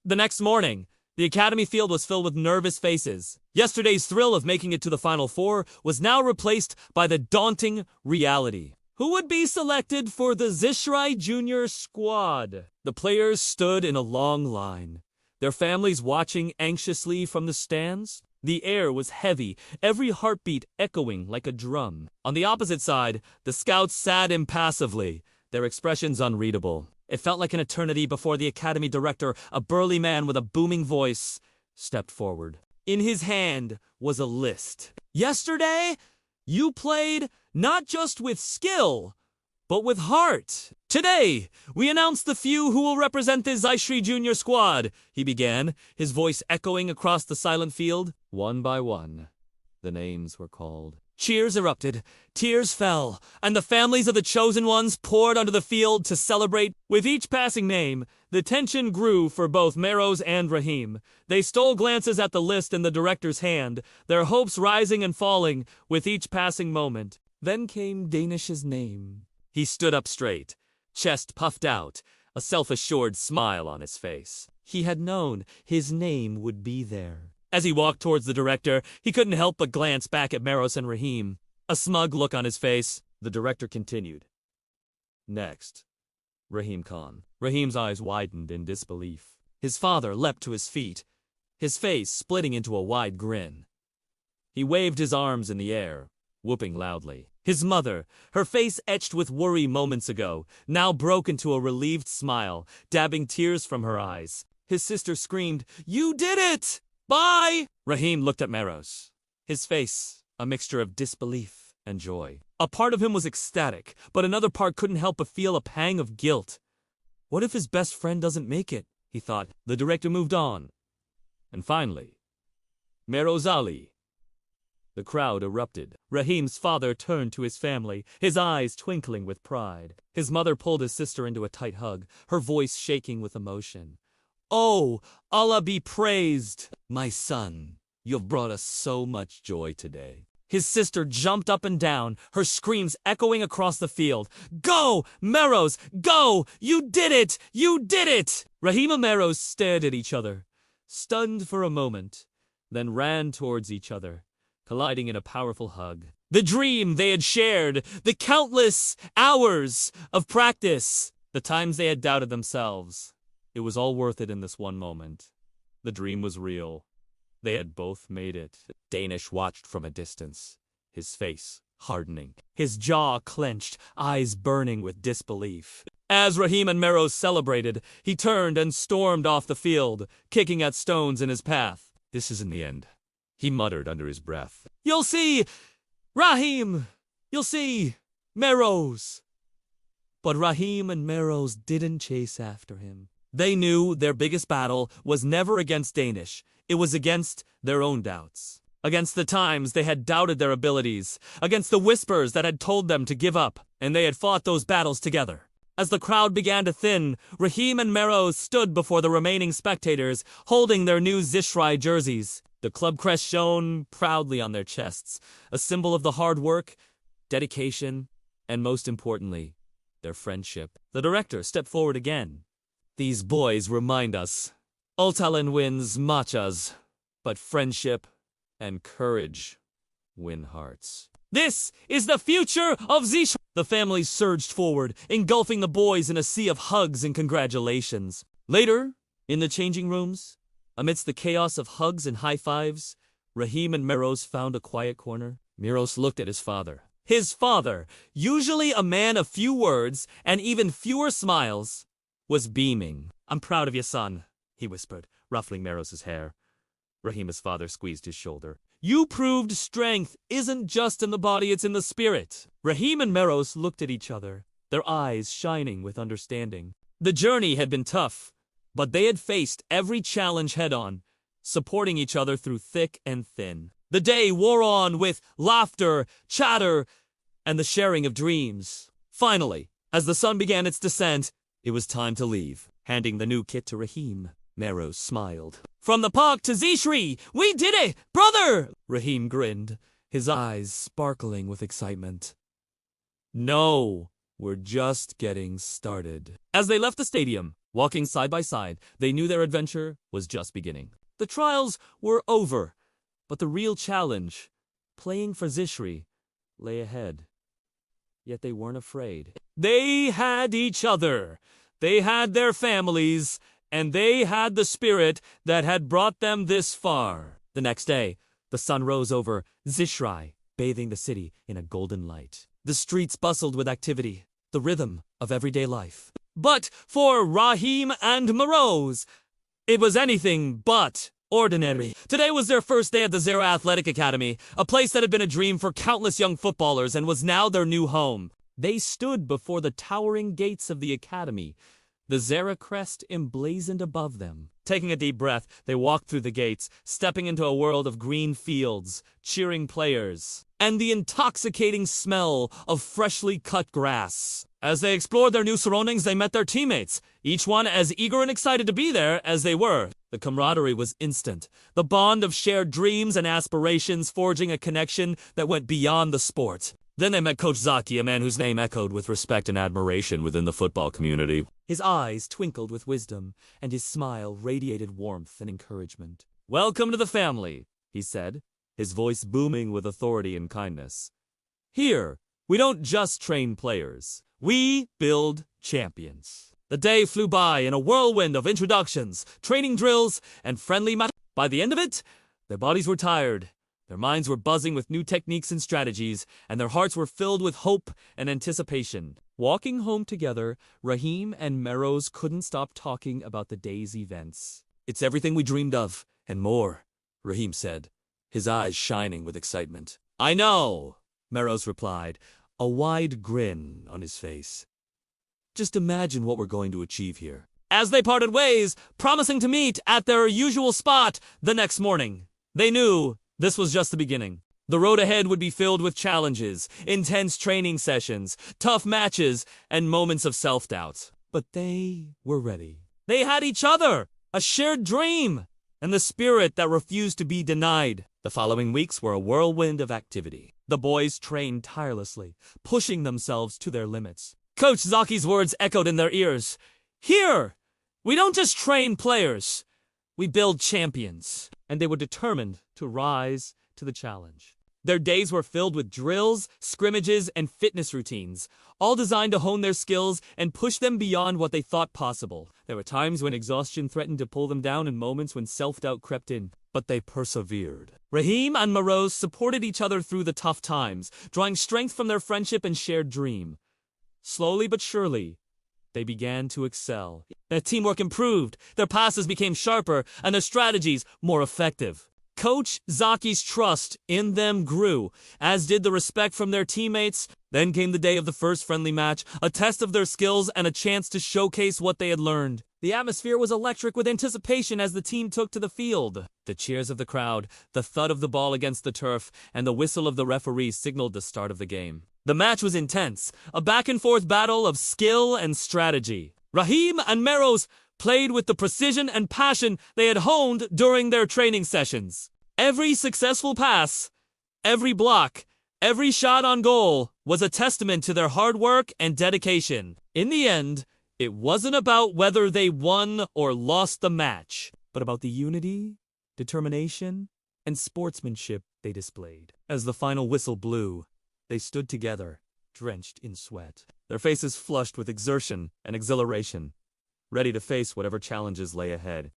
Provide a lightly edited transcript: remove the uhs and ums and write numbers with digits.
The next morning, the academy field was filled with nervous faces. Yesterday's thrill of making it to the Final Four was now replaced by the daunting reality. Who would be selected for the Zishrai Junior squad? The players stood in a long line, their families watching anxiously from the stands. The air was heavy, every heartbeat echoing like a drum. On the opposite side, the scouts sat impassively, their expressions unreadable. It felt like an eternity before the academy director, a burly man with a booming voice, stepped forward. In his hand was a list. Yesterday, you played not just with skill, but with heart. Today, we announce the few who will represent the Zishrai Junior squad, he began, his voice echoing across the silent field. One by one, the names were called. Cheers erupted, tears fell, and the families of the chosen ones poured onto the field to celebrate. With each passing name, the tension grew for both Mehroz and Rahim. They stole glances at the list in the director's hand, their hopes rising and falling with each passing moment. Then came Danish's name. He stood up straight, chest puffed out, a self-assured smile on his face. He had known his name would be there. As he walked towards the director, he couldn't help but glance back at Mehroz and Rahim, a smug look on his face. The director continued. Next, Rahim Khan. Rahim's eyes widened in disbelief. His father leapt to his feet, his face splitting into a wide grin. He waved his arms in the air, whooping loudly. His mother, her face etched with worry moments ago, now broke into a relieved smile, dabbing tears from her eyes. His sister screamed, "You did it! Bye!" Rahim looked at Mehroz, his face a mixture of disbelief and joy. A part of him was ecstatic, but another part couldn't help but feel a pang of guilt. What if his best friend doesn't make it? He thought. The director moved on. And finally, Mehroz Ali. The crowd erupted. Rahim's father turned to his family, his eyes twinkling with pride. His mother pulled his sister into a tight hug, her voice shaking with emotion. "Oh, Allah be praised, my son. You've brought us so much joy today." His sister jumped up and down, her screams echoing across the field. "Go, Mehroz, go! You did it! You did it!" Rahim and Mehroz stared at each other, stunned for a moment, then ran towards each other, colliding in a powerful hug. The dream they had shared, the countless hours of practice, the times they had doubted themselves. It was all worth it in this one moment. The dream was real. They had both made it. Danish watched from a distance, his face hardening, his jaw clenched, eyes burning with disbelief. As Rahim and Mehroz celebrated, he turned and stormed off the field, kicking at stones in his path. "This isn't the end," he muttered under his breath. "You'll see, Rahim! You'll see, Mehroz!" But Rahim and Mehroz didn't chase after him. They knew their biggest battle was never against Danish. It was against their own doubts. Against the times they had doubted their abilities. Against the whispers that had told them to give up. And they had fought those battles together. As the crowd began to thin, Rahim and Mehroz stood before the remaining spectators, holding their new Zishrai jerseys. The club crest shone proudly on their chests, a symbol of the hard work, dedication, and most importantly, their friendship. The director stepped forward again. "These boys remind us, Ultalan wins matchas, but friendship and courage win hearts. This is the future of Zishrai." The family surged forward, engulfing the boys in a sea of hugs and congratulations. Later, in the changing rooms, amidst the chaos of hugs and high fives, Rahim and Mehroz found a quiet corner. Mehroz looked at his father. His father, usually a man of few words and even fewer smiles, was beaming. "I'm proud of you, son," he whispered, ruffling Mehroz's hair. Rahim's father squeezed his shoulder. "You proved strength isn't just in the body, it's in the spirit." Rahim and Mehroz looked at each other, their eyes shining with understanding. The journey had been tough, but they had faced every challenge head-on, supporting each other through thick and thin. The day wore on with laughter, chatter, and the sharing of dreams. Finally, as the sun began its descent, it was time to leave. Handing the new kit to Rahim, Mehroz smiled. "From the park to Zishrai, we did it, brother!" Rahim grinned, his eyes sparkling with excitement. "No, we're just getting started." As they left the stadium, Walking side by side, they knew their adventure was just beginning. The trials were over, but the real challenge, playing for Zishri, lay ahead. Yet they weren't afraid. They had each other. They had their families, and they had the spirit that had brought them this far. The next day, the sun rose over Zishri, bathing the city in a golden light. The streets bustled with activity, the rhythm of everyday life. But for Rahim and Mehroz, it was anything but ordinary. Today was their first day at the Zara Athletic Academy, a place that had been a dream for countless young footballers and was now their new home. They stood before the towering gates of the academy, the Zara crest emblazoned above them. Taking a deep breath, they walked through the gates, stepping into a world of green fields, cheering players, and the intoxicating smell of freshly cut grass. As they explored their new surroundings, they met their teammates, each one as eager and excited to be there as they were. The camaraderie was instant, the bond of shared dreams and aspirations forging a connection that went beyond the sport. Then they met Coach Zaki, a man whose name echoed with respect and admiration within the football community. His eyes twinkled with wisdom, and his smile radiated warmth and encouragement. "Welcome to the family," he said, his voice booming with authority and kindness. "Here, we don't just train players. We build champions." The day flew by in a whirlwind of introductions, training drills, and friendly matches. By the end of it, their bodies were tired. Their minds were buzzing with new techniques and strategies, and their hearts were filled with hope and anticipation. Walking home together, Rahim and Mehroz couldn't stop talking about the day's events. "It's everything we dreamed of, and more," Rahim said, his eyes shining with excitement. "I know," Mehroz replied, a wide grin on his face. "Just imagine what we're going to achieve here." As they parted ways, promising to meet at their usual spot the next morning, they knew this was just the beginning. The road ahead would be filled with challenges, intense training sessions, tough matches, and moments of self-doubt. But they were ready. They had each other, a shared dream, and the spirit that refused to be denied. The following weeks were a whirlwind of activity. The boys trained tirelessly, pushing themselves to their limits. Coach Zaki's words echoed in their ears. "Here, we don't just train players, we build champions." And they were determined to rise to the challenge. Their days were filled with drills, scrimmages, and fitness routines, all designed to hone their skills and push them beyond what they thought possible. There were times when exhaustion threatened to pull them down and moments when self-doubt crept in, but they persevered. Rahim and Mehroz supported each other through the tough times, drawing strength from their friendship and shared dream. Slowly but surely, they began to excel. Their teamwork improved, their passes became sharper, and their strategies more effective. Coach Zaki's trust in them grew, as did the respect from their teammates. Then came the day of the first friendly match, a test of their skills and a chance to showcase what they had learned. The atmosphere was electric with anticipation as the team took to the field. The cheers of the crowd, the thud of the ball against the turf, and the whistle of the referee signaled the start of the game. The match was intense, a back-and-forth battle of skill and strategy. Rahim and Mehroz played with the precision and passion they had honed during their training sessions. Every successful pass, every block, every shot on goal was a testament to their hard work and dedication. In the end, it wasn't about whether they won or lost the match, but about the unity, determination, and sportsmanship they displayed. As the final whistle blew, they stood together, drenched in sweat, their faces flushed with exertion and exhilaration, ready to face whatever challenges lay ahead.